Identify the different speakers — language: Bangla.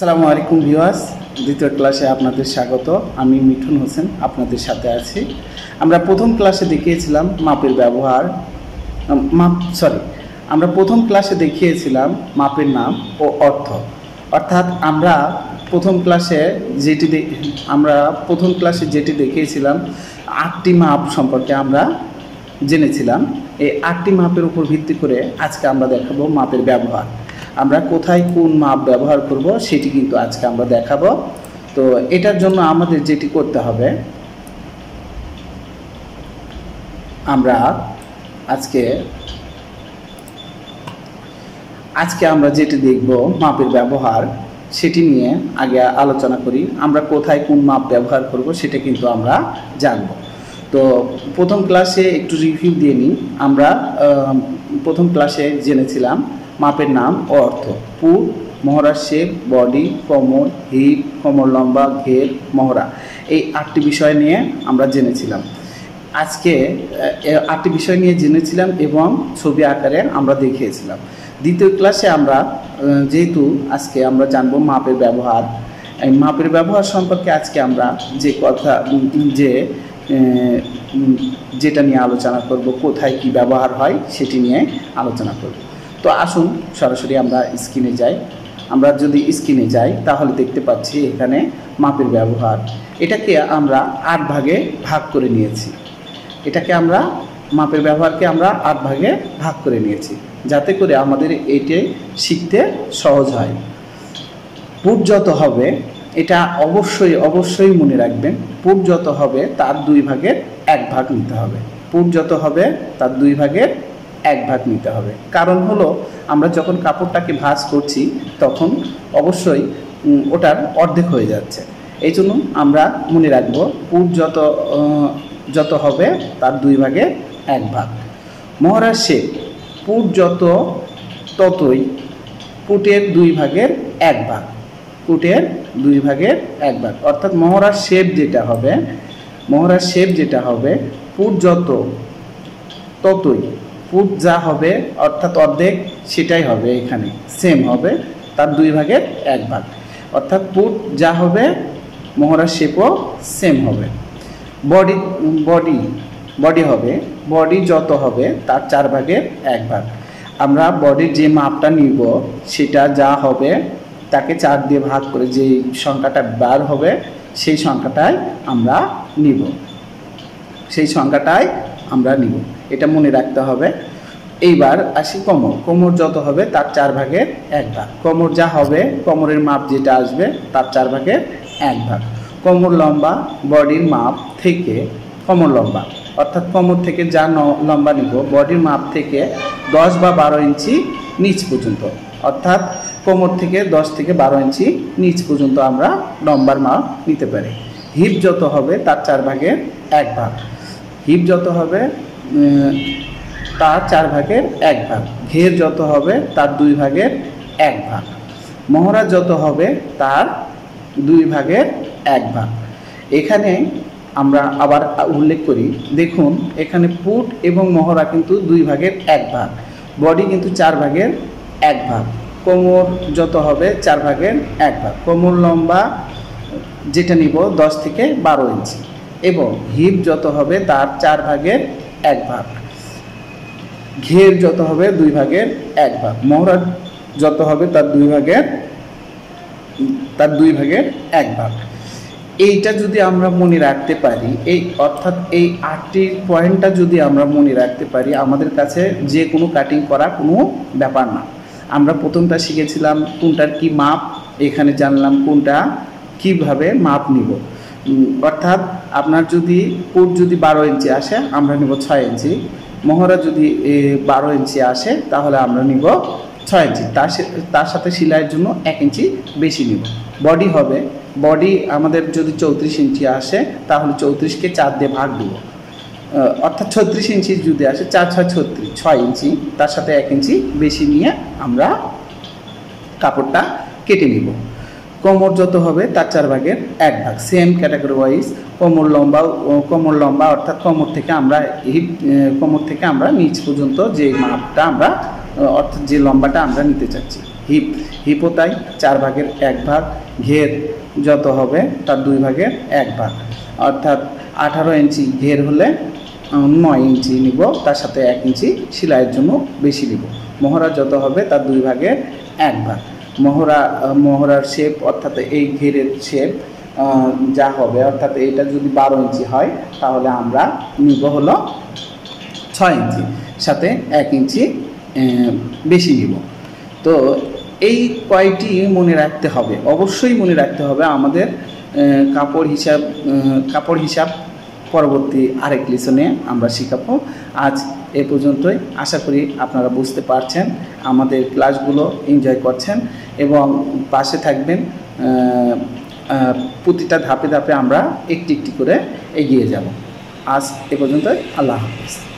Speaker 1: আসসালামু আলাইকুম ভিউয়ার্স, দ্বিতীয় ক্লাসে আপনাদের স্বাগত। আমি মিঠুন হোসেন আপনাদের সাথে আছি। আমরা প্রথম ক্লাসে দেখিয়েছিলাম মাপের ব্যবহার, আমরা প্রথম ক্লাসে দেখিয়েছিলাম মাপের নাম ও অর্থ। অর্থাৎ আমরা প্রথম ক্লাসে যেটি দেখিয়েছিলাম 8টি মাপ সম্পর্কে আমরা জেনেছিলাম। এই 8টি মাপের উপর ভিত্তি করে আজকে আমরা দেখাবো মাপের ব্যবহার। আমরা কোথায় কোন মাপ ব্যবহার করব সেটি কিন্তু আজকে আমরা দেখাবো। তো এটার জন্য আমাদের যেটি করতে হবে, আমরা আজকে আমরা যেটি দেখব মাপের ব্যবহার, সেটি নিয়ে আগে আলোচনা করি। আমরা কোথায় কোন মাপ ব্যবহার করব সেটা কিন্তু আমরা জানব। তো প্রথম ক্লাসে একটু রিভিউ দিয়ে নিই। আমরা প্রথম ক্লাসে জেনেছিলাম মাপের নাম ও অর্থ, পুট, মহড়ার শেপ, বডি, কোমর, হিপ, কোমর লম্বা, ঘের, মহড়া, এই 8টি বিষয় নিয়ে আমরা জেনেছিলাম। আজকে 8টি বিষয় নিয়ে জেনেছিলাম এবং ছবি আকারে আমরা দেখিয়েছিলাম। দ্বিতীয় ক্লাসে আমরা যেহেতু আজকে আমরা জানবো মাপের ব্যবহার, এই মাপের ব্যবহার সম্পর্কে আজকে আমরা যেটা নিয়ে আলোচনা করব, কোথায় কি ব্যবহার হয় সেটি নিয়ে আলোচনা করব। তো আসুন সরাসরি আমরা স্ক্রিনে যাই। আমরা যদি স্ক্রিনে যাই তাহলে দেখতে পাচ্ছি এখানে মাপের ব্যবহার। এটাকে আমরা 8 ভাগে ভাগ করে নিয়েছি। মাপের ব্যবহারকে আমরা 8 ভাগে ভাগ করে নিয়েছি, যাতে করে আমাদের এটি শিখতে সহজ হয়। পুট যত হবে, এটা অবশ্যই মনে রাখবেন, পুট যত হবে তার 2 ভাগের 1 ভাগ নিতে হবে। পুট যত হবে তার 2 ভাগের 1 ভাগ নিতে হবে। কারণ হলো আমরা যখন কাপড়টাকে ভাঁজ করছি তখন অবশ্যই ওটার অর্ধেক হয়ে যাচ্ছে। এই জন্য আমরা মনে রাখবো পুট যত হবে তার 2 ভাগের 1 ভাগ। মহড়ার শেপ, পুট যত ততই পুটের 2 ভাগের 1 ভাগ, পুটের 2 ভাগের 1 ভাগ। অর্থাৎ মহড়ার শেপ যেটা হবে পুট যত ততই, পুট যা হবে অর্থাৎ অর্ধেক সেটাই হবে, এখানে সেম হবে, তার 2 ভাগের 1 ভাগ। অর্থাৎ পুট যা হবে মহড়ার শেপও সেম হবে। বডি হবে, বডি যত হবে তার 4 ভাগের 1 ভাগ। আমরা বডির যে মাপটা নিব সেটা যা হবে তাকে 4 দিয়ে ভাগ করে যে সংখ্যাটা বার হবে সেই সংখ্যাটাই আমরা নিব। এটা মনে রাখতে হবে। এইবার আসি কোমর যত হবে তার 4 ভাগের 1 ভাগ। কোমর যা হবে, কোমরের মাপ যেটা আসবে তার 4 ভাগের 1 ভাগ। কোমর লম্বা, বডির মাপ থেকে কোমর লম্বা, অর্থাৎ কোমর থেকে যা লম্বা নিব বডির মাপ থেকে 10 বা 12 ইঞ্চি নিচ পর্যন্ত, অর্থাৎ কোমর থেকে 10 থেকে 12 ইঞ্চি নিচ পর্যন্ত আমরা লম্বার মাপ নিতে পারি। হিপ যত হবে তার 4 ভাগের 1 ভাগ। হিপ যত হবে তার 4 ভাগের 1 ভাগ। ঘের যত হবে তার 2 ভাগের 1 ভাগ। মহড়া যত হবে তার 2 ভাগের 1 ভাগ। এখানে আমরা আবার উল্লেখ করি, দেখুন এখানে পুট এবং মহড়া কিন্তু 2 ভাগের 1 ভাগ, বডি কিন্তু 4 ভাগের 1 ভাগ। কোমর যত হবে 4 ভাগের 1 ভাগ। কোমর লম্বা যেটা নিব 10 থেকে 12 ইঞ্চি, এবং হিপ যত হবে তার 4 ভাগের 1 ভাগ। ঘের যত হবে 2 ভাগের 1 ভাগ। মহড়া যত হবে তার 2 ভাগের 1 ভাগ। এইটা যদি আমরা মনে রাখতে পারি, অর্থাৎ এই 8টি পয়েন্টটা যদি আমরা মনে রাখতে পারি, আমাদের কাছে যে কোনো কাটিং করা কোনো ব্যাপার না। আমরা প্রথমটা শিখেছিলাম কোনটার কি মাপ, এখানে জানলাম কোনটা কিভাবে মাপ নিব। অর্থাৎ আপনার যদি পুট যদি 12 ইঞ্চি আসে আমরা নিব 6 ইঞ্চি, মহড়া যদি 12 ইঞ্চি আসে তাহলে আমরা নিব 6 ইঞ্চি, তার সাথে সেলাইয়ের জন্য 1 ইঞ্চি বেশি নিব। বডি আমাদের যদি 34 ইঞ্চি আসে তাহলে 34কে 4 দিয়ে ভাগ দিব, অর্থাৎ 36 ইঞ্চি যদি আসে 4 6 36, 6 ইঞ্চি, তার সাথে 1 ইঞ্চি বেশি নিয়ে আমরা কাপড়টা কেটে নিব। কোমর যত হবে তার 4 ভাগের 1 ভাগ। সেম ক্যাটাগরি ওয়াইজ কোমর লম্বা অর্থাৎ কোমর থেকে আমরা নিচ পর্যন্ত যে মাপটা অর্থাৎ যে লম্বাটা আমরা নিতে চাচ্ছি হিপ হিপও তাই 4 ভাগের 1 ভাগ। ঘের যত হবে তার 2 ভাগের 1 ভাগ, অর্থাৎ 18 ইঞ্চি ঘের হলে 9 ইঞ্চি নিব, তার সাথে 1 ইঞ্চি সেলাইয়ের জন্য বেশি নিব। মহড়া যত হবে তার 2 ভাগের 1 ভাগ। মহড়ার শেপ অর্থাৎ এই ঘেরের শেপ যা হবে, অর্থাৎ এটা যদি 12 ইঞ্চি হয় তাহলে আমরা নিব হলো 6 ইঞ্চি, সাথে 1 ইঞ্চি বেশি নিব। তো এই কয়টি মনে রাখতে হবে, অবশ্যই মনে রাখতে হবে। আমাদের কাপড় হিসাব পরবর্তী আরেক লেসনে আমরা শিখাবো। আজ এ পর্যন্তই। আশা করি আপনারা বুঝতে পারছেন, আমাদের ক্লাসগুলো এনজয় করছেন এবং পাশে থাকবেন। প্রতিটা ধাপে ধাপে আমরা একটি একটি করে এগিয়ে যাব। আজ এ পর্যন্তই। আল্লাহ হাফেজ।